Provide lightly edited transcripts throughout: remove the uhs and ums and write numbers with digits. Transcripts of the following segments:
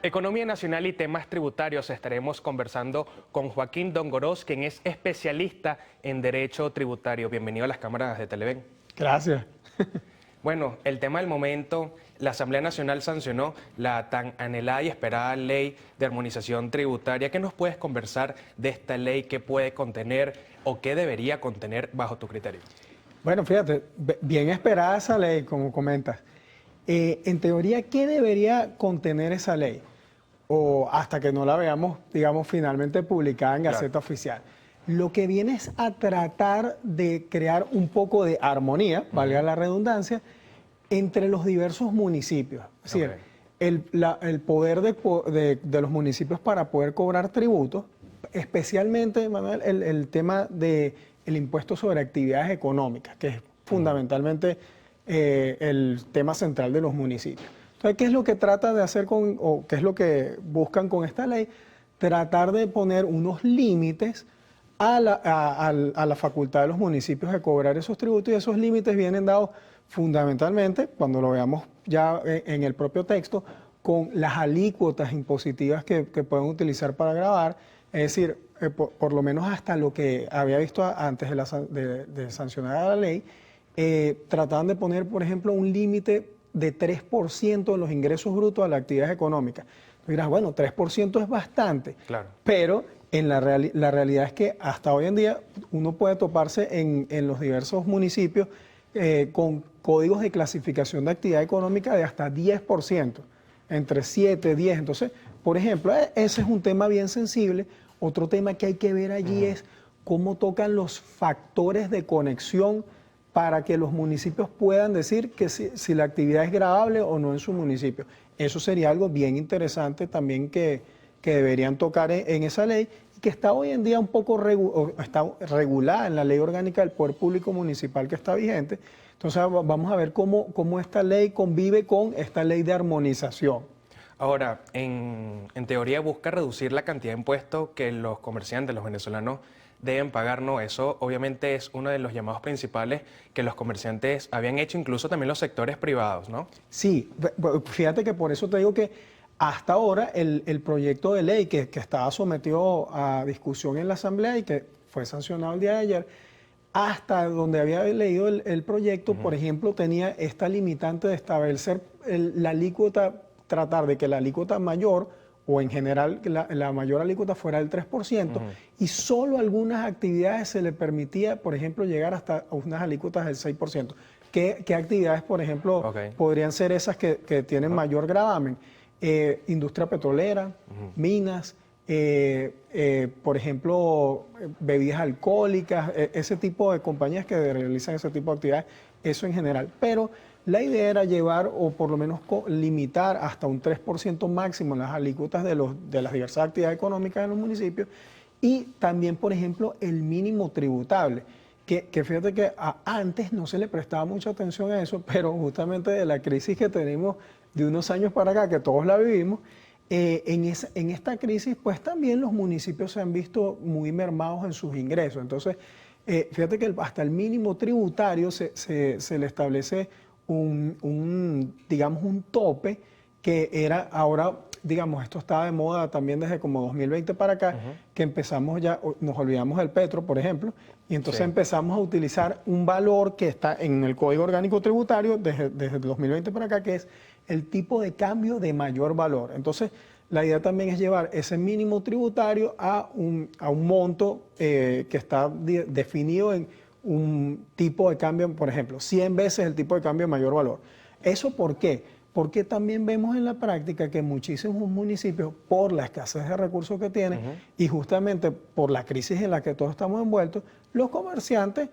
Economía nacional y temas tributarios. Estaremos conversando con Joaquín Dongorós, quien es especialista en Derecho Tributario. Bienvenido a las cámaras de Televen. Gracias. Bueno, el tema del momento, la Asamblea Nacional sancionó la tan anhelada y esperada ley de armonización tributaria. ¿Qué nos puedes conversar de esta ley? ¿Qué puede contener o qué debería contener bajo tu criterio? Bueno, fíjate, bien esperada esa ley, como comentas. En teoría, ¿qué debería contener esa ley? O hasta que no la veamos, digamos, finalmente publicada en Gaceta Oficial. Lo que viene es a tratar de crear un poco de armonía, valga la redundancia, entre los diversos municipios. Es decir, el poder de los municipios para poder cobrar tributos, especialmente, Manuel, el tema del impuesto sobre actividades económicas, que es fundamentalmente el tema central de los municipios. Entonces, ¿qué es lo que trata de hacer o qué es lo que buscan con esta ley? Tratar de poner unos límites a la facultad de los municipios de cobrar esos tributos, y esos límites vienen dados fundamentalmente, cuando lo veamos ya en el propio texto, con las alícuotas impositivas que pueden utilizar para gravar, es decir, por lo menos hasta lo que había visto antes de sancionar la ley, trataban de poner, por ejemplo, un límite de 3% en los ingresos brutos a la actividad económica. Tú dirás, bueno, 3% es bastante, claro, pero la realidad es que hasta hoy en día uno puede toparse en los diversos municipios con códigos de clasificación de actividad económica de hasta 10%, entre 7, 10. Entonces, por ejemplo, ese es un tema bien sensible. Otro tema que hay que ver allí es cómo tocan los factores de conexión para que los municipios puedan decir que si la actividad es gravable o no en su municipio. Eso sería algo bien interesante también que deberían tocar en esa ley, y que está hoy en día un poco está regulada en la Ley Orgánica del Poder Público Municipal que está vigente. Entonces vamos a ver cómo esta ley convive con esta ley de armonización. Ahora, en teoría busca reducir la cantidad de impuestos que los comerciantes, los venezolanos, deben pagar, ¿no? Eso obviamente es uno de los llamados principales que los comerciantes habían hecho, incluso también los sectores privados, ¿no? Sí, fíjate que por eso te digo que hasta ahora el proyecto de ley que estaba sometido a discusión en la Asamblea y que fue sancionado el día de ayer, hasta donde había leído el proyecto, por ejemplo, tenía esta limitante de establecer la alícuota, tratar de que la alícuota mayor, o en general la mayor alícuota fuera del 3%, y solo algunas actividades se le permitía, por ejemplo, llegar hasta unas alícuotas del 6%. ¿Qué actividades, por ejemplo, podrían ser esas que tienen mayor gravamen? Industria petrolera, minas, por ejemplo, bebidas alcohólicas, ese tipo de compañías que realizan ese tipo de actividades, eso en general. Pero la idea era llevar, o por lo menos limitar hasta un 3% máximo las alícuotas de las diversas actividades económicas en los municipios, y también, por ejemplo, el mínimo tributable, que fíjate que antes no se le prestaba mucha atención a eso, pero justamente de la crisis que tenemos de unos años para acá, que todos la vivimos, en esta crisis, pues también los municipios se han visto muy mermados en sus ingresos. Entonces, fíjate que hasta el mínimo tributario se le establece digamos, un tope que era ahora, digamos, esto estaba de moda también desde como 2020 para acá, que empezamos ya, nos olvidamos del petro, por ejemplo, y entonces empezamos a utilizar un valor que está en el Código Orgánico Tributario desde 2020 para acá, que es el tipo de cambio de mayor valor. Entonces, la idea también es llevar ese mínimo tributario a un monto que está definido en un tipo de cambio, por ejemplo, 100 veces el tipo de cambio de mayor valor. ¿Eso por qué? Porque también vemos en la práctica que muchísimos municipios, por la escasez de recursos que tienen y justamente por la crisis en la que todos estamos envueltos, los comerciantes,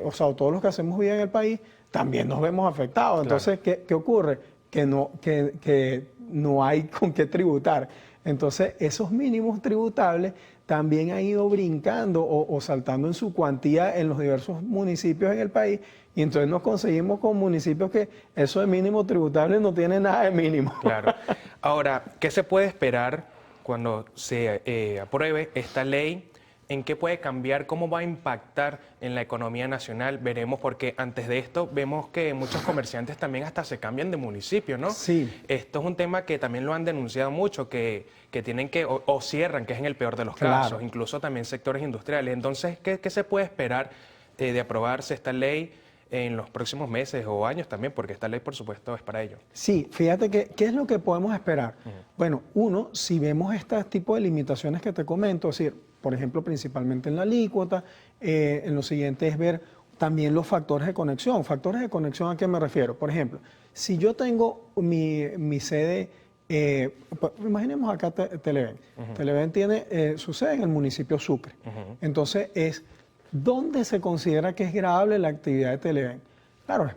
o sea, todos los que hacemos vida en el país, también nos vemos afectados. Entonces, ¿qué ocurre? Que no hay con qué tributar. Entonces, esos mínimos tributables también han ido brincando o saltando en su cuantía en los diversos municipios en el país, y entonces nos conseguimos con municipios que eso de mínimo tributable no tiene nada de mínimo. Claro. Ahora, ¿qué se puede esperar cuando se apruebe esta ley ¿en qué puede cambiar? ¿Cómo va a impactar en la economía nacional? Veremos, porque antes de esto vemos que muchos comerciantes también hasta se cambian de municipio, ¿no? Sí. Esto es un tema que también lo han denunciado mucho, que tienen que, o cierran, que es en el peor de los Claro. casos, incluso también sectores industriales. Entonces, ¿qué se puede esperar de aprobarse esta ley en los próximos meses o años también? Porque esta ley, por supuesto, es para ello. Sí, fíjate que, ¿qué es lo que podemos esperar? Bueno, uno, si vemos este tipo de limitaciones que te comento, es decir, por ejemplo, principalmente en la alícuota, en lo siguiente es ver también los factores de conexión. ¿Factores de conexión a qué me refiero? Por ejemplo, si yo tengo mi sede, imaginemos acá Televen. Televen tiene su sede en el municipio Sucre. Entonces, ¿dónde se considera que es grave la actividad de Televen? Claro,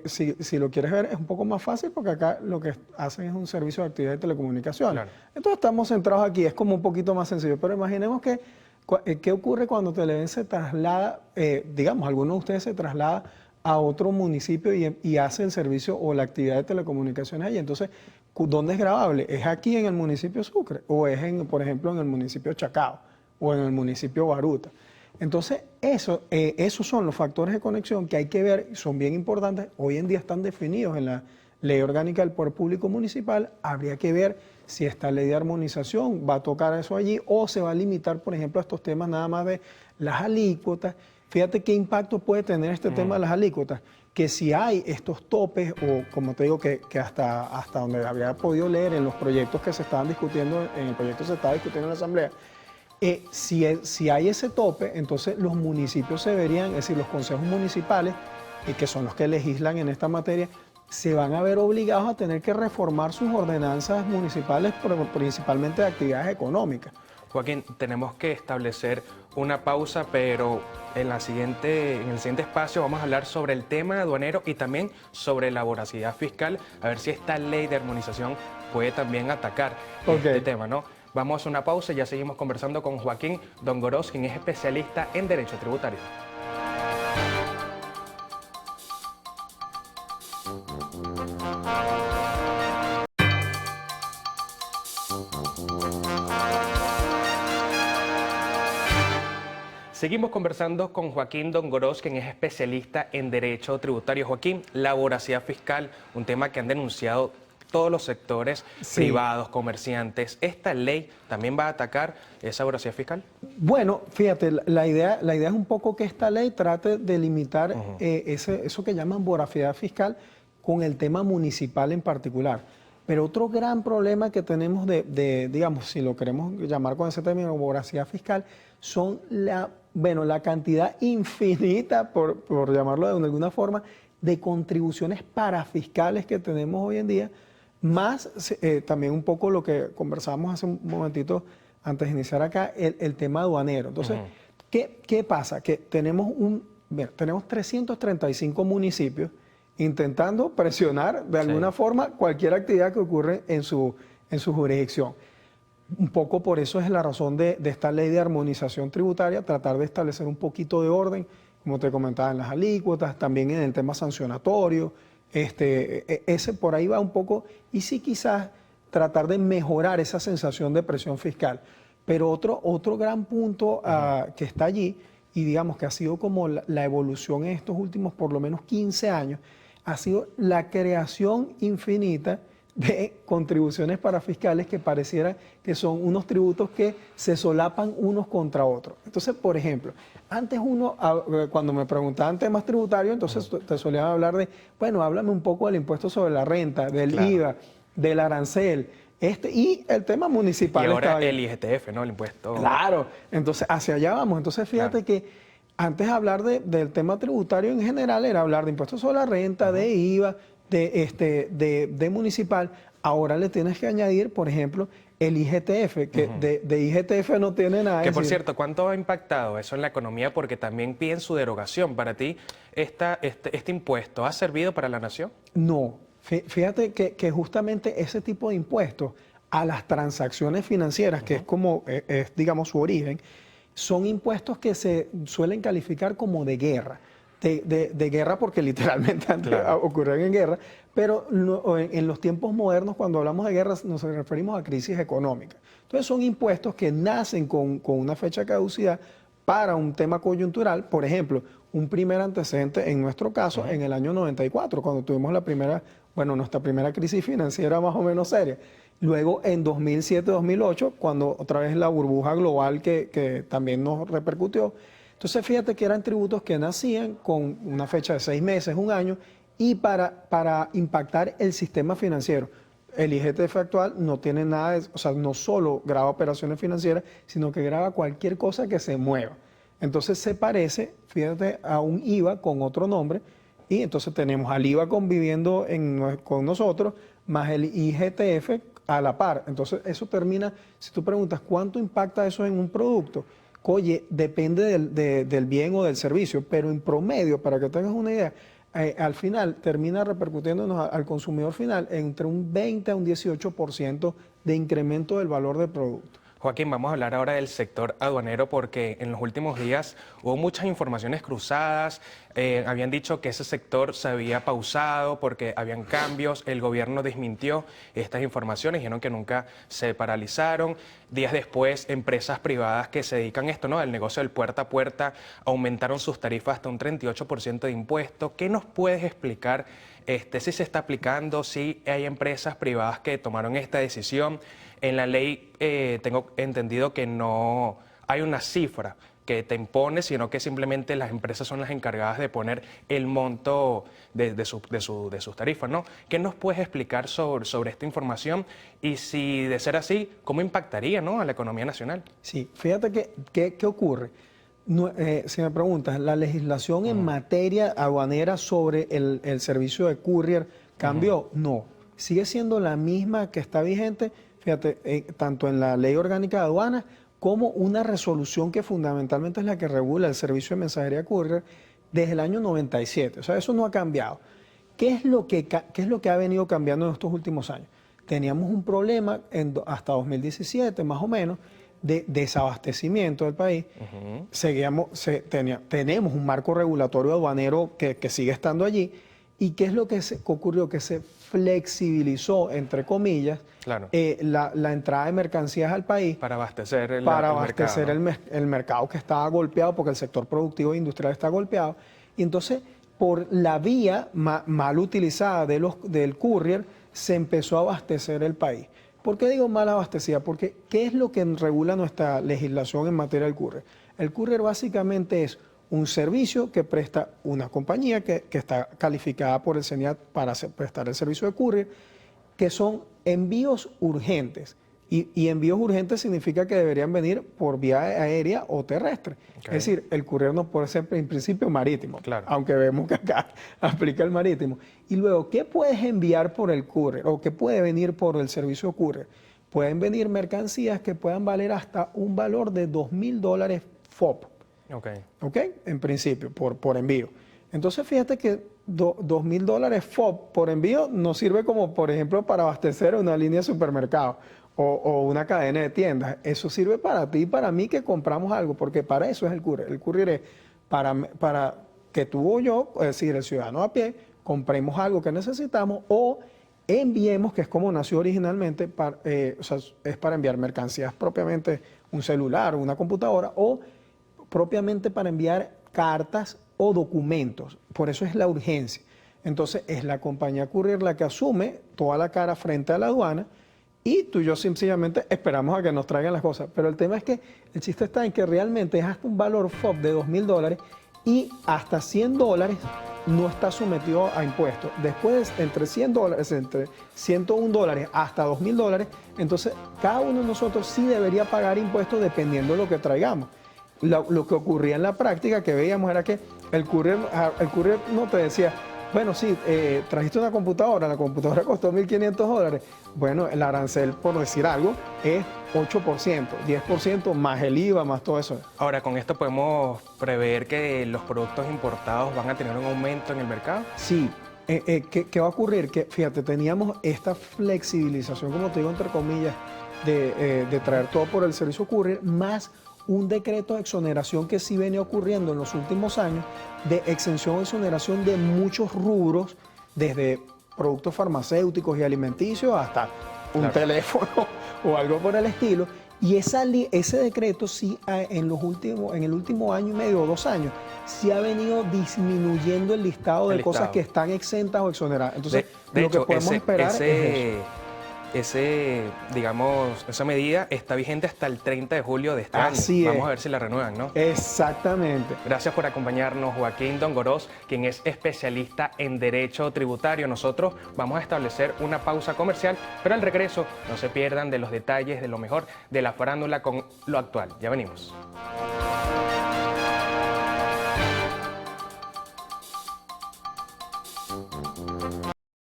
si lo quieres ver es un poco más fácil porque acá lo que hacen es un servicio de actividad de telecomunicaciones. Claro. Entonces estamos centrados aquí, es como un poquito más sencillo, pero imaginemos que ¿qué ocurre cuando Televen se traslada, digamos, alguno de ustedes se traslada a otro municipio y hace el servicio o la actividad de telecomunicaciones allí? Entonces, ¿dónde es grabable? ¿Es aquí en el municipio Sucre o es, por ejemplo, en el municipio Chacao o en el municipio Baruta? Entonces, esos son los factores de conexión que hay que ver, son bien importantes. Hoy en día están definidos en la Ley Orgánica del Poder Público Municipal. Habría que ver si esta ley de armonización va a tocar eso allí o se va a limitar, por ejemplo, a estos temas nada más de las alícuotas. Fíjate qué impacto puede tener este tema de las alícuotas, que si hay estos topes, o como te digo, que hasta donde había podido leer en los proyectos que se estaban discutiendo, en el proyecto se estaba discutiendo en la Asamblea, si hay ese tope, entonces los municipios se verían, es decir, los consejos municipales, que son los que legislan en esta materia, se van a ver obligados a tener que reformar sus ordenanzas municipales, principalmente de actividades económicas. Joaquín, tenemos que establecer una pausa, pero en el siguiente espacio vamos a hablar sobre el tema aduanero y también sobre la voracidad fiscal, a ver si esta ley de armonización puede también atacar este tema, ¿no? Vamos a una pausa y ya seguimos conversando con Joaquín Dongorós, quien es especialista en Derecho Tributario. Seguimos conversando con Joaquín Dongorós, quien es especialista en Derecho Tributario. Joaquín, la voracidad fiscal, un tema que han denunciado todos los sectores privados, comerciantes. ¿Esta ley también va a atacar esa voracidad fiscal? Bueno, fíjate, la idea es un poco que esta ley trate de limitar eso que llaman voracidad fiscal con el tema municipal en particular. Pero otro gran problema que tenemos digamos, si lo queremos llamar con ese término, voracidad fiscal, son la cantidad infinita, por llamarlo de alguna forma, de contribuciones parafiscales que tenemos hoy en día, más también un poco lo que conversábamos hace un momentito antes de iniciar acá, el tema aduanero. Entonces, ¿qué pasa? Que tenemos 335 municipios intentando presionar de alguna forma cualquier actividad que ocurre en su jurisdicción. Un poco por eso es la razón de esta ley de armonización tributaria, tratar de establecer un poquito de orden, como te comentaba, en las alícuotas, también en el tema sancionatorio. Ese por ahí va un poco, y sí quizás tratar de mejorar esa sensación de presión fiscal. Pero otro gran punto que está allí, y digamos que ha sido como la evolución en estos últimos por lo menos 15 años, ha sido la creación infinita de contribuciones parafiscales que pareciera que son unos tributos que se solapan unos contra otros. Entonces, por ejemplo, antes cuando me preguntaban temas tributarios, entonces te solían hablar de, bueno, háblame un poco del impuesto sobre la renta, del IVA, del arancel, y el tema municipal. Y ahora el IGTF, ¿no? El impuesto. Claro, entonces hacia allá vamos. Entonces fíjate que antes de hablar del tema tributario en general era hablar de impuestos sobre la renta, de IVA, de municipal. Ahora le tienes que añadir, por ejemplo, el IGTF, que de IGTF no tiene nada. Que por cierto, ¿cuánto ha impactado eso en la economía? Porque también piden su derogación. ¿Para ti este impuesto ha servido para la nación? No. Fíjate que justamente ese tipo de impuestos a las transacciones financieras, que es como es, digamos, su origen, son impuestos que se suelen calificar como de guerra. De guerra porque literalmente antes ocurrían en guerra, pero en los tiempos modernos, cuando hablamos de guerra, nos referimos a crisis económica. Entonces son impuestos que nacen con una fecha de caducidad para un tema coyuntural. Por ejemplo, un primer antecedente en nuestro caso en el año 94, cuando tuvimos nuestra primera crisis financiera más o menos seria. Luego en 2007-2008, cuando otra vez la burbuja global que también nos repercutió. Entonces fíjate que eran tributos que nacían con una fecha de 6 meses, un año, y para impactar el sistema financiero. El IGTF actual no tiene nada, o sea, no solo graba operaciones financieras, sino que graba cualquier cosa que se mueva. Entonces se parece, fíjate, a un IVA con otro nombre, y entonces tenemos al IVA conviviendo con nosotros, más el IGTF a la par. Entonces eso termina, si tú preguntas, ¿cuánto impacta eso en un producto? Oye, depende del bien o del servicio, pero en promedio, para que tengas una idea, al final termina repercutiéndonos al consumidor final entre un 20 a un 18% de incremento del valor del producto. Joaquín, vamos a hablar ahora del sector aduanero porque en los últimos días hubo muchas informaciones cruzadas. Habían dicho que ese sector se había pausado porque habían cambios. El gobierno desmintió estas informaciones, dijeron que nunca se paralizaron. Días después, empresas privadas que se dedican a esto, ¿no?, al negocio del puerta a puerta, aumentaron sus tarifas hasta un 38% de impuesto. ¿Qué nos puedes explicar? Si se está aplicando, si hay empresas privadas que tomaron esta decisión. En la ley tengo entendido que no hay una cifra que te impone, sino que simplemente las empresas son las encargadas de poner el monto de sus tarifas, ¿no? ¿Qué nos puedes explicar sobre esta información? Y si de ser así, ¿cómo impactaría, ¿no?, a la economía nacional? Sí, fíjate ¿qué ocurre? Si me preguntas, ¿la legislación en materia aduanera sobre el servicio de courier cambió? No, sigue siendo la misma que está vigente, fíjate, tanto en la Ley Orgánica de Aduanas como una resolución que fundamentalmente es la que regula el servicio de mensajería courier desde el año 97. O sea, eso no ha cambiado. ¿Qué es lo que ha venido cambiando en estos últimos años? Teníamos un problema hasta 2017, más o menos, de desabastecimiento del país. Tenemos un marco regulatorio aduanero que sigue estando allí. ¿Y qué es lo que ocurrió? Que se flexibilizó, entre comillas, claro, la entrada de mercancías al país para abastecer el mercado que estaba golpeado, porque el sector productivo e industrial está golpeado. Y entonces, por la vía mal utilizada del courier, se empezó a abastecer el país. ¿Por qué digo mal abastecida? Porque ¿qué es lo que regula nuestra legislación en materia del courier? El courier básicamente es un servicio que presta una compañía que está calificada por el CENIAT para prestar el servicio de courier, que son envíos urgentes. Y envíos urgentes significa que deberían venir por vía aérea o terrestre. Okay. Es decir, el courier no puede ser en principio marítimo, claro, aunque vemos que acá aplica el marítimo. Y luego, ¿qué puedes enviar por el courier o qué puede venir por el servicio courier? Pueden venir mercancías que puedan valer hasta un valor de $2,000 FOB. ¿Ok? En principio, por envío. Entonces, fíjate que $2,000 FOB por envío nos sirve como, por ejemplo, para abastecer una línea de supermercado o una cadena de tiendas. Eso sirve para ti y para mí que compramos algo, porque para eso es el courier. El courier es para que tú o yo, es decir, el ciudadano a pie, compremos algo que necesitamos o enviemos, que es como nació originalmente, o sea, es para enviar mercancías propiamente, un celular o una computadora, o propiamente para enviar cartas o documentos. Por eso es la urgencia. Entonces es la compañía courier la que asume toda la cara frente a la aduana y tú y yo sencillamente esperamos a que nos traigan las cosas. Pero el tema es que el chiste está en que realmente es hasta un valor FOB de $2,000 y hasta $100 no está sometido a impuestos. Después, entre $100, entre $101 hasta $2,000, entonces cada uno de nosotros sí debería pagar impuestos dependiendo de lo que traigamos. Lo que ocurría en la práctica que veíamos era que el courier no te decía, bueno, sí, trajiste una computadora, la computadora costó $1,500. Bueno, el arancel, por decir algo, es 8%, 10% más el IVA, más todo eso. Ahora, ¿con esto podemos prever que los productos importados van a tener un aumento en el mercado? Sí. ¿Qué va a ocurrir? Que, fíjate, teníamos esta flexibilización, como te digo, entre comillas, de traer todo por el servicio courier, más un decreto de exoneración que sí venía ocurriendo en los últimos años, de exención o exoneración de muchos rubros, desde productos farmacéuticos y alimenticios hasta un teléfono o algo por el estilo. Y ese decreto sí en el último año y medio o 2 años, sí ha venido disminuyendo el listado de cosas que están exentas o exoneradas. Entonces, de lo que hecho, podemos esperar es eso. Esa medida está vigente hasta el 30 de julio de este Así año. es. Vamos a ver si la renuevan, ¿no? Exactamente. Gracias por acompañarnos, Joaquín Dongorós, quien es especialista en Derecho Tributario. Nosotros vamos a establecer una pausa comercial, pero al regreso no se pierdan de los detalles de lo mejor de la farándula con lo actual. Ya venimos.